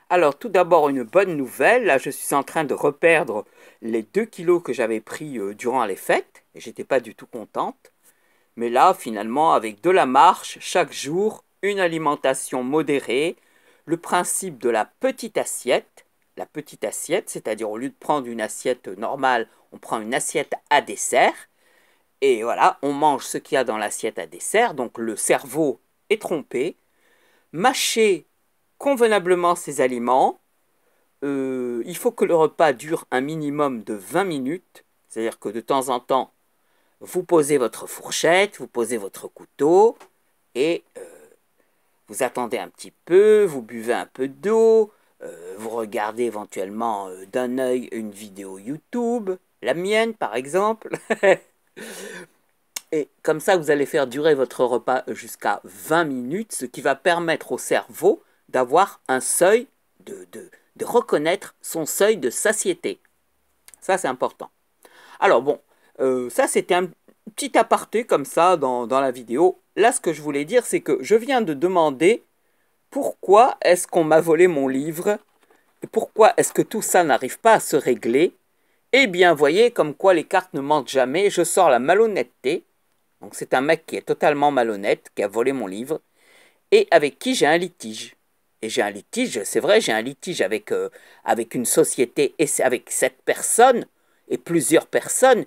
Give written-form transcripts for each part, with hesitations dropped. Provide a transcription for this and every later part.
Alors, tout d'abord, une bonne nouvelle. Là, je suis en train de reperdre les 2 kilos que j'avais pris durant les fêtes. Et j'étais pas du tout contente. Mais là, finalement, avec de la marche, chaque jour, une alimentation modérée, le principe de la petite assiette, c'est-à-dire au lieu de prendre une assiette normale, on prend une assiette à dessert. Et voilà, on mange ce qu'il y a dans l'assiette à dessert. Donc, le cerveau est trompé. Mâcher convenablement ces aliments. Il faut que le repas dure un minimum de 20 minutes. C'est-à-dire que de temps en temps, vous posez votre fourchette, vous posez votre couteau et vous attendez un petit peu, vous buvez un peu d'eau, vous regardez éventuellement d'un œil une vidéo YouTube, la mienne par exemple. Et comme ça, vous allez faire durer votre repas jusqu'à 20 minutes, ce qui va permettre au cerveau d'avoir un seuil, de reconnaître son seuil de satiété. Ça, c'est important. Alors bon, ça c'était un petit aparté comme ça dans la vidéo. Là, ce que je voulais dire, c'est que je viens de demander pourquoi est-ce qu'on m'a volé mon livre et pourquoi est-ce que tout ça n'arrive pas à se régler. Eh bien, voyez, comme quoi les cartes ne mentent jamais, je sors la malhonnêteté. Donc c'est un mec qui est totalement malhonnête, qui a volé mon livre, et avec qui j'ai un litige. Et j'ai un litige, c'est vrai, j'ai un litige avec une société, et avec cette personne, et plusieurs personnes,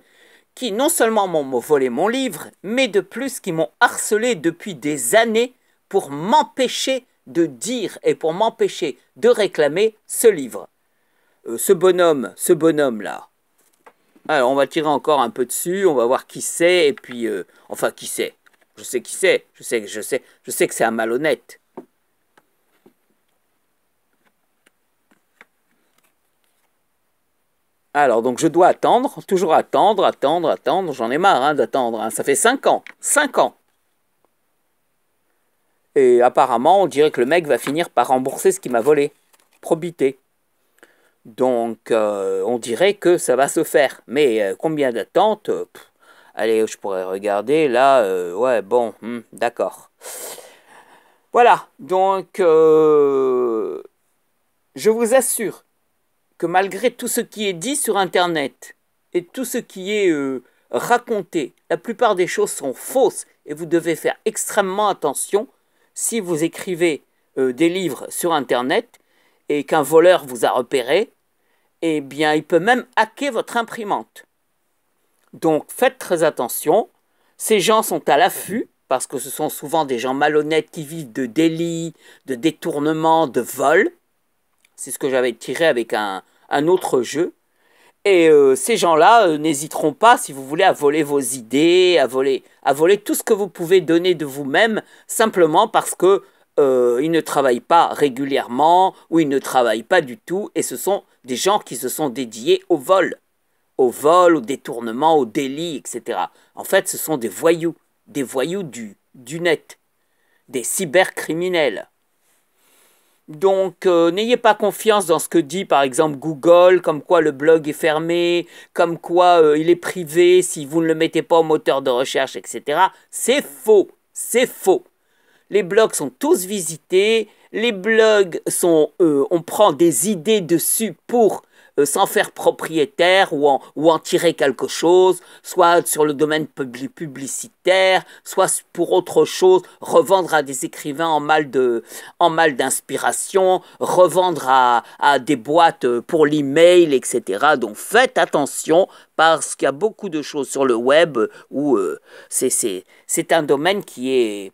qui non seulement m'ont volé mon livre, mais de plus qui m'ont harcelé depuis des années pour m'empêcher de dire et pour m'empêcher de réclamer ce livre. Ce bonhomme-là, alors, on va tirer encore un peu dessus, on va voir qui c'est, et puis... enfin, qui c'est? Je sais qui c'est, je sais que c'est un malhonnête. Alors, donc je dois attendre, toujours attendre, j'en ai marre hein, d'attendre, hein. Ça fait 5 ans, 5 ans. Et apparemment, on dirait que le mec va finir par rembourser ce qu'il m'a volé. Probité. Donc, on dirait que ça va se faire. Mais combien d'attentes allez, je pourrais regarder. Là, ouais, bon, d'accord. Voilà. Donc, je vous assure que malgré tout ce qui est dit sur Internet et tout ce qui est raconté, la plupart des choses sont fausses et vous devez faire extrêmement attention si vous écrivez des livres sur Internet et qu'un voleur vous a repéré, eh bien, il peut même hacker votre imprimante. Donc, faites très attention. Ces gens sont à l'affût, parce que ce sont souvent des gens malhonnêtes qui vivent de délits, de détournements, de vols. C'est ce que j'avais tiré avec un autre jeu. Et ces gens-là n'hésiteront pas, si vous voulez, à voler vos idées, à voler tout ce que vous pouvez donner de vous-même, simplement parce que ils ne travaillent pas régulièrement ou ils ne travaillent pas du tout. Et ce sont des gens qui se sont dédiés au vol, au détournement, au délit, etc. En fait, ce sont des voyous du net, des cybercriminels. Donc, n'ayez pas confiance dans ce que dit par exemple Google, comme quoi le blog est fermé, comme quoi il est privé si vous ne le mettez pas au moteur de recherche, etc. C'est faux, c'est faux. Les blogs sont tous visités, les blogs sont, on prend des idées dessus pour s'en faire propriétaire ou en tirer quelque chose, soit sur le domaine publicitaire, soit pour autre chose, revendre à des écrivains en mal d'inspiration, revendre à des boîtes pour l'email, etc. Donc faites attention parce qu'il y a beaucoup de choses sur le web où c'est un domaine qui est...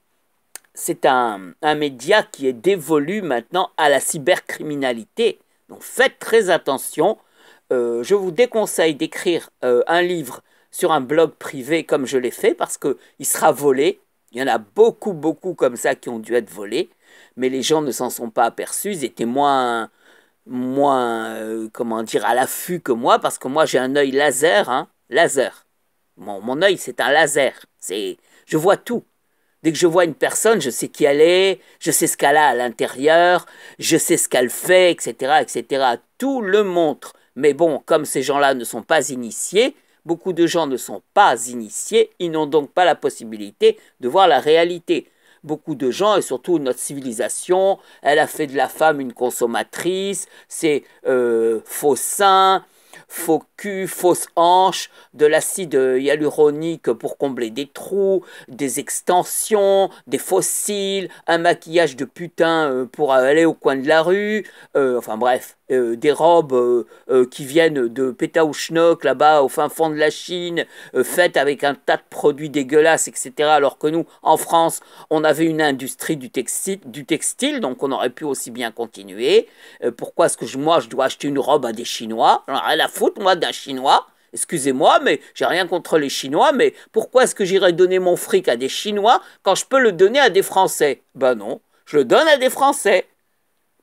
C'est un média qui est dévolu maintenant à la cybercriminalité. Donc faites très attention. Je vous déconseille d'écrire un livre sur un blog privé comme je l'ai fait parce qu'il sera volé. Il y en a beaucoup, beaucoup comme ça qui ont dû être volés. Mais les gens ne s'en sont pas aperçus. Ils étaient moins comment dire, à l'affût que moi parce que moi j'ai un œil laser. Hein, laser. Mon œil c'est un laser. Je vois tout. Dès que je vois une personne, je sais qui elle est, je sais ce qu'elle a à l'intérieur, je sais ce qu'elle fait, etc., etc. Tout le montre. Mais bon, comme ces gens-là ne sont pas initiés, beaucoup de gens ne sont pas initiés, ils n'ont donc pas la possibilité de voir la réalité. beaucoup de gens, et surtout notre civilisation, elle a fait de la femme une consommatrice, c'est faux seins, faux cul, fausse hanche, de l'acide hyaluronique pour combler des trous, des extensions, des fossiles, un maquillage de putain pour aller au coin de la rue, enfin bref, des robes qui viennent de Pétaouchnok, là-bas au fin fond de la Chine, faites avec un tas de produits dégueulasses, etc. Alors que nous, en France, on avait une industrie du textile, donc on aurait pu aussi bien continuer. Pourquoi est-ce que moi, je dois acheter une robe à des Chinois? J'en ai rien à foutre, moi, d'un Chinois. Excusez-moi, mais j'ai rien contre les Chinois, mais pourquoi est-ce que j'irais donner mon fric à des Chinois quand je peux le donner à des Français? Ben non, je le donne à des Français.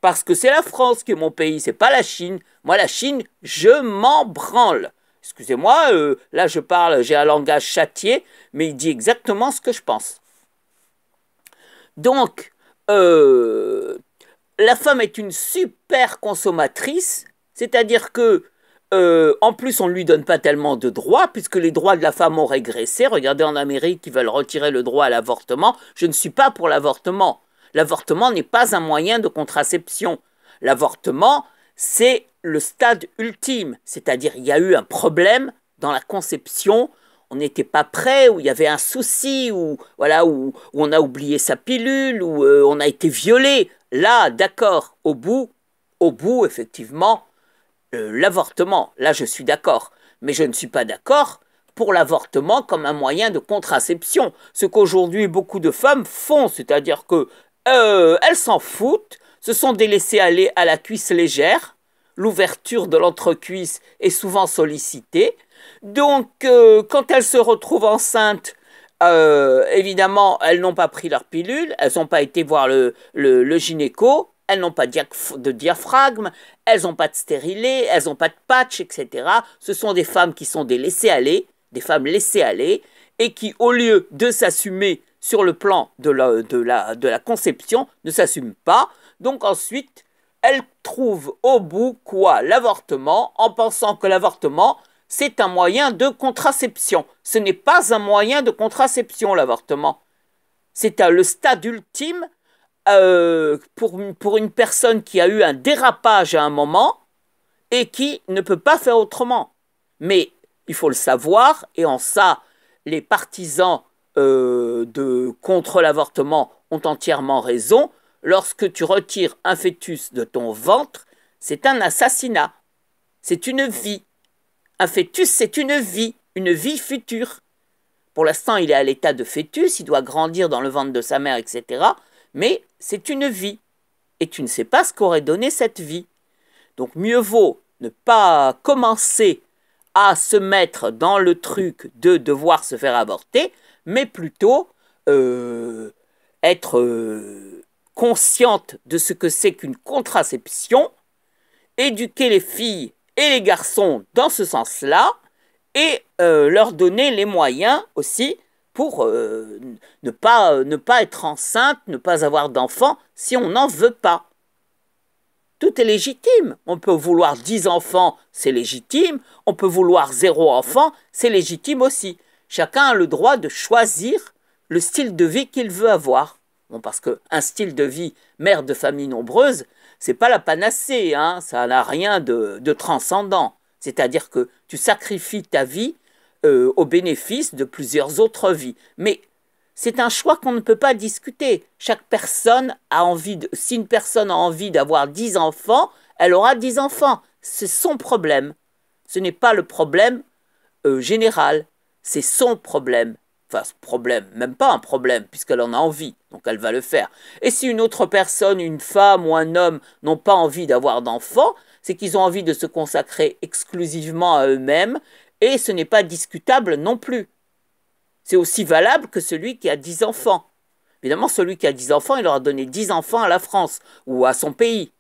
Parce que c'est la France qui est mon pays, c'est pas la Chine. Moi, la Chine, je m'en branle. Excusez-moi, là je parle, j'ai un langage châtié, mais il dit exactement ce que je pense. Donc, la femme est une super consommatrice, c'est-à-dire que en plus, on ne lui donne pas tellement de droits, puisque les droits de la femme ont régressé. Regardez en Amérique, ils veulent retirer le droit à l'avortement. Je ne suis pas pour l'avortement. L'avortement n'est pas un moyen de contraception. L'avortement, c'est le stade ultime, c'est-à-dire il y a eu un problème dans la conception, on n'était pas prêt, où il y avait un souci, où, voilà, où on a oublié sa pilule, où on a été violé. Là, d'accord, au bout, effectivement, l'avortement, là je suis d'accord, mais je ne suis pas d'accord pour l'avortement comme un moyen de contraception. Ce qu'aujourd'hui beaucoup de femmes font, c'est-à-dire que elles s'en foutent, ce sont des laissés-aller à la cuisse légère, l'ouverture de l'entrecuisse est souvent sollicitée, donc quand elles se retrouvent enceintes, évidemment, elles n'ont pas pris leur pilule, elles n'ont pas été voir le gynéco, elles n'ont pas de diaphragme, elles n'ont pas de stérilet, elles n'ont pas de patch, etc. Ce sont des femmes qui sont des laissés-aller, des femmes laissées-aller, et qui, au lieu de s'assumer sur le plan de la conception, ne s'assument pas. Donc ensuite, elles trouvent au bout quoi? L'avortement, en pensant que l'avortement, c'est un moyen de contraception. Ce n'est pas un moyen de contraception, l'avortement. C'est le stade ultime pour une personne qui a eu un dérapage à un moment et qui ne peut pas faire autrement. Mais il faut le savoir, et en ça, les partisans contre l'avortement ont entièrement raison. Lorsque tu retires un fœtus de ton ventre, c'est un assassinat. C'est une vie. Un fœtus, c'est une vie future. Pour l'instant, il est à l'état de fœtus, il doit grandir dans le ventre de sa mère, etc. Mais c'est une vie. Et tu ne sais pas ce qu'aurait donné cette vie. Donc mieux vaut ne pas commencer à se mettre dans le truc de devoir se faire avorter, mais plutôt être consciente de ce que c'est qu'une contraception, éduquer les filles et les garçons dans ce sens-là, et leur donner les moyens aussi pour ne pas être enceinte, ne pas avoir d'enfants si on n'en veut pas. Tout est légitime. On peut vouloir 10 enfants, c'est légitime. On peut vouloir 0 enfant, c'est légitime aussi. Chacun a le droit de choisir le style de vie qu'il veut avoir. Bon, parce qu'un style de vie mère de famille nombreuse, c'est pas la panacée, hein, ça n'a rien de transcendant. C'est-à-dire que tu sacrifies ta vie au bénéfice de plusieurs autres vies. Mais c'est un choix qu'on ne peut pas discuter. Chaque personne a envie si une personne a envie d'avoir 10 enfants, elle aura 10 enfants. C'est son problème. Ce n'est pas le problème général. C'est son problème. Enfin, ce problème, même pas un problème, puisqu'elle en a envie, donc elle va le faire. Et si une autre personne, une femme ou un homme, n'ont pas envie d'avoir d'enfants, c'est qu'ils ont envie de se consacrer exclusivement à eux-mêmes, et ce n'est pas discutable non plus. C'est aussi valable que celui qui a 10 enfants. Évidemment, celui qui a 10 enfants, il aura donné 10 enfants à la France, ou à son pays.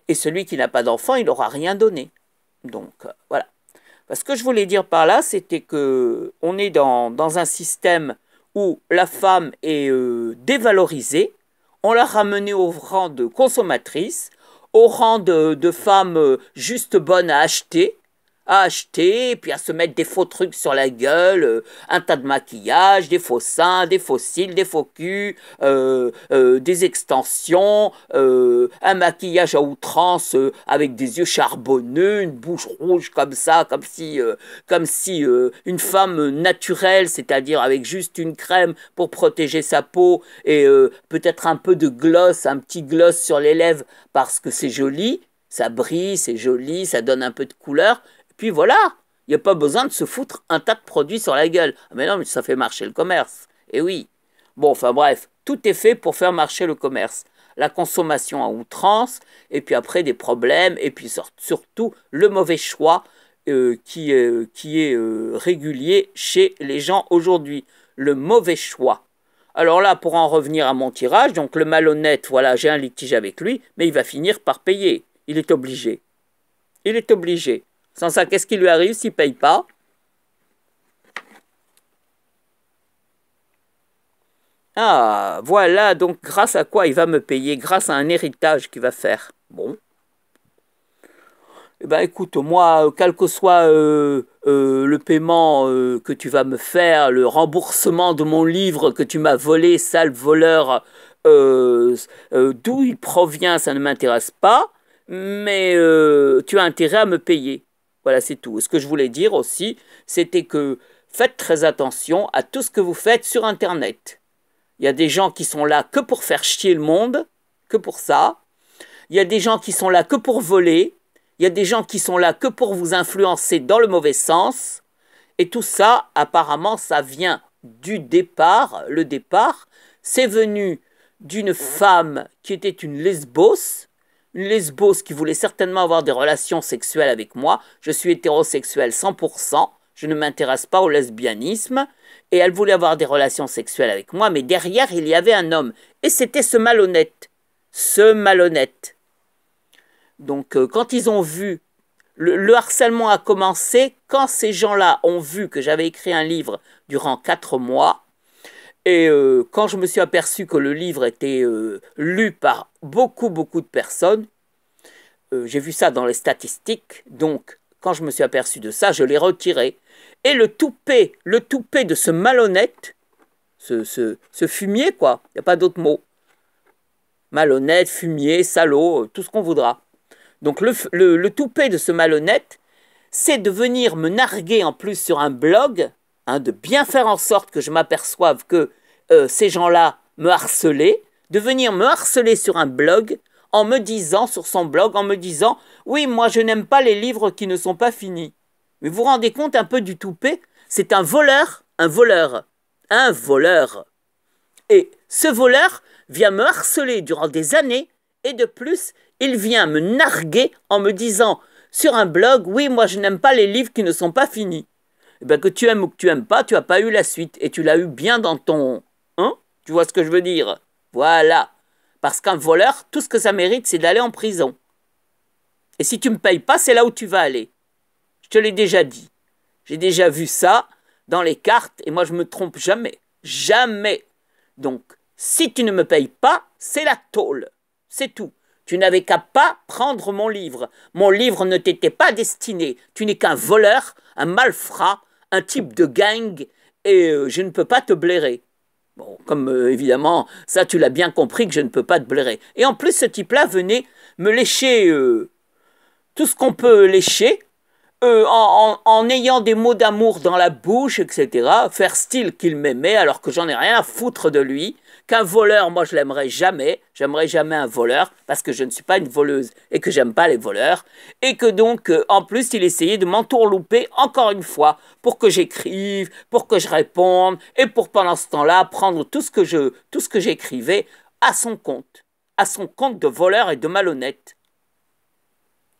Et celui qui n'a pas d'enfants, il n'aura rien donné. Donc, voilà. Ce que je voulais dire par là, c'était qu'on est dans un système où la femme est dévalorisée, on l'a ramenée au rang de consommatrice, au rang de femme juste bonne à acheter, à acheter, puis à se mettre des faux trucs sur la gueule, un tas de maquillage, des faux seins, des faux cils, des faux culs, des extensions, un maquillage à outrance avec des yeux charbonneux, une bouche rouge comme ça, comme si une femme naturelle, c'est-à-dire avec juste une crème pour protéger sa peau et peut-être un peu de gloss, un petit gloss sur les lèvres parce que c'est joli, ça brille, c'est joli, ça donne un peu de couleur. Et puis voilà, il n'y a pas besoin de se foutre un tas de produits sur la gueule. Mais non, mais ça fait marcher le commerce. Et oui. Bon, enfin bref, tout est fait pour faire marcher le commerce. La consommation à outrance, et puis après des problèmes, et puis surtout le mauvais choix qui est régulier chez les gens aujourd'hui. Le mauvais choix. Alors là, pour en revenir à mon tirage, donc le malhonnête, voilà, j'ai un litige avec lui, mais il va finir par payer. Il est obligé. Il est obligé. Sans ça, qu'est-ce qui lui arrive s'il ne paye pas? Ah, voilà, donc grâce à quoi il va me payer? Grâce à un héritage qu'il va faire. Bon. Eh ben écoute, moi, quel que soit le paiement que tu vas me faire, le remboursement de mon livre que tu m'as volé, sale voleur, d'où il provient, ça ne m'intéresse pas, mais tu as intérêt à me payer. Voilà, c'est tout. Ce que je voulais dire aussi, c'était que faites très attention à tout ce que vous faites sur Internet. Il y a des gens qui sont là que pour faire chier le monde, que pour ça. Il y a des gens qui sont là que pour voler. Il y a des gens qui sont là que pour vous influencer dans le mauvais sens. Et tout ça, apparemment, ça vient du départ. Le départ, c'est venu d'une femme qui était une lesbos qui voulait certainement avoir des relations sexuelles avec moi. Je suis hétérosexuel 100%. Je ne m'intéresse pas au lesbianisme. Et elle voulait avoir des relations sexuelles avec moi, mais derrière, il y avait un homme. Et c'était ce malhonnête. Ce malhonnête. Donc, quand ils ont vu, le harcèlement a commencé quand ces gens-là ont vu que j'avais écrit un livre durant 4 mois. Et quand je me suis aperçu que le livre était lu par beaucoup de personnes, j'ai vu ça dans les statistiques, donc quand je me suis aperçu de ça, je l'ai retiré. Et le toupet de ce malhonnête, ce fumier quoi, il n'y a pas d'autre mot. Malhonnête, fumier, salaud, tout ce qu'on voudra. Donc le toupet de ce malhonnête, c'est de venir me narguer en plus sur un blog, hein, de bien faire en sorte que je m'aperçoive que ces gens-là me harcelaient, de venir me harceler sur un blog, en me disant, sur son blog, en me disant « Oui, moi je n'aime pas les livres qui ne sont pas finis. » Mais vous vous rendez compte un peu du toupet? C'est un voleur, un voleur, un voleur. Et ce voleur vient me harceler durant des années, et de plus, il vient me narguer en me disant sur un blog « Oui, moi je n'aime pas les livres qui ne sont pas finis. » Eh bien, que tu aimes ou que tu n'aimes pas, tu n'as pas eu la suite, et tu l'as eu bien dans ton... Hein? Tu vois ce que je veux dire? Voilà. Parce qu'un voleur, tout ce que ça mérite, c'est d'aller en prison. Et si tu ne me payes pas, c'est là où tu vas aller. Je te l'ai déjà dit. J'ai déjà vu ça dans les cartes, et moi je me trompe jamais. Jamais. Donc, si tu ne me payes pas, c'est la tôle. C'est tout. Tu n'avais qu'à pas prendre mon livre. Mon livre ne t'était pas destiné. Tu n'es qu'un voleur, un malfrat, un type de gang, et je ne peux pas te blairer. Bon, comme évidemment, ça tu l'as bien compris que je ne peux pas te blairer. Et en plus, ce type-là venait me lécher tout ce qu'on peut lécher, en ayant des mots d'amour dans la bouche, etc. Faire style qu'il m'aimait alors que j'en ai rien à foutre de lui. Qu'un voleur, moi je l'aimerais jamais. J'aimerais jamais un voleur parce que je ne suis pas une voleuse et que j'aime pas les voleurs. Et que donc, en plus, il essayait de m'entourlouper encore une fois pour que j'écrive, pour que je réponde et pour pendant ce temps-là prendre tout ce que j'écrivais à son compte de voleur et de malhonnête.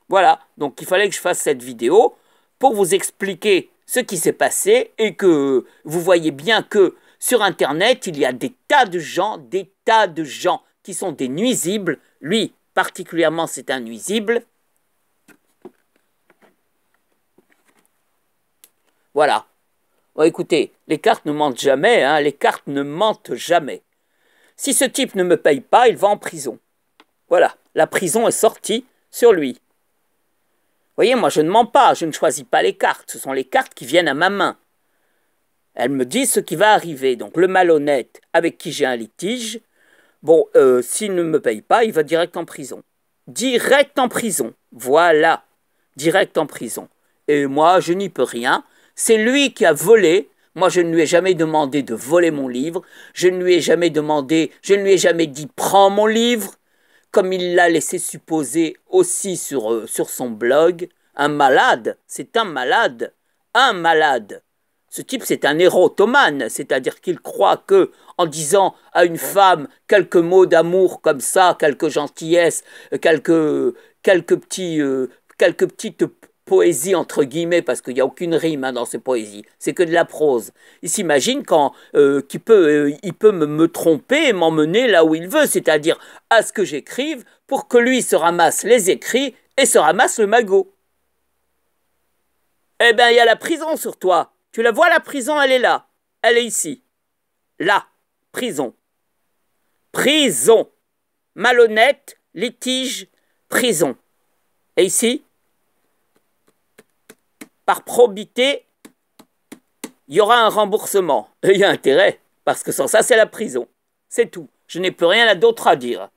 Voilà, donc il fallait que je fasse cette vidéo pour vous expliquer ce qui s'est passé et que vous voyez bien que sur Internet, il y a des tas de gens qui sont des nuisibles. Lui, particulièrement, c'est un nuisible. Voilà. Bon, écoutez, les cartes ne mentent jamais, hein, les cartes ne mentent jamais. Si ce type ne me paye pas, il va en prison. Voilà, la prison est sortie sur lui. voyez, moi je ne mens pas, je ne choisis pas les cartes, ce sont les cartes qui viennent à ma main. Elles me disent ce qui va arriver. Donc le malhonnête avec qui j'ai un litige, bon, s'il ne me paye pas, il va direct en prison. Direct en prison, voilà, direct en prison. Et moi, je n'y peux rien. C'est lui qui a volé. Moi, je ne lui ai jamais demandé de voler mon livre. Je ne lui ai jamais demandé, je ne lui ai jamais dit « prends mon livre », comme il l'a laissé supposer aussi sur son blog. Un malade, c'est un malade, un malade. Ce type, c'est un érotomane, c'est-à-dire qu'il croit que, en disant à une femme quelques mots d'amour comme ça, quelques gentillesses, quelques petites poésies entre guillemets, parce qu'il n'y a aucune rime dans ces poésies, c'est que de la prose. Il s'imagine qu'il peut, il peut me tromper et m'emmener là où il veut, c'est-à-dire à ce que j'écrive, pour que lui se ramasse les écrits et se ramasse le magot. Eh bien, il y a la prison sur toi. Tu la vois, la prison, elle est là. Elle est ici. Là. Prison. Prison. Malhonnête, litige, prison. Et ici, par probité, il y aura un remboursement. Et il y a intérêt, parce que sans ça, c'est la prison. C'est tout. Je n'ai plus rien d'autre à dire.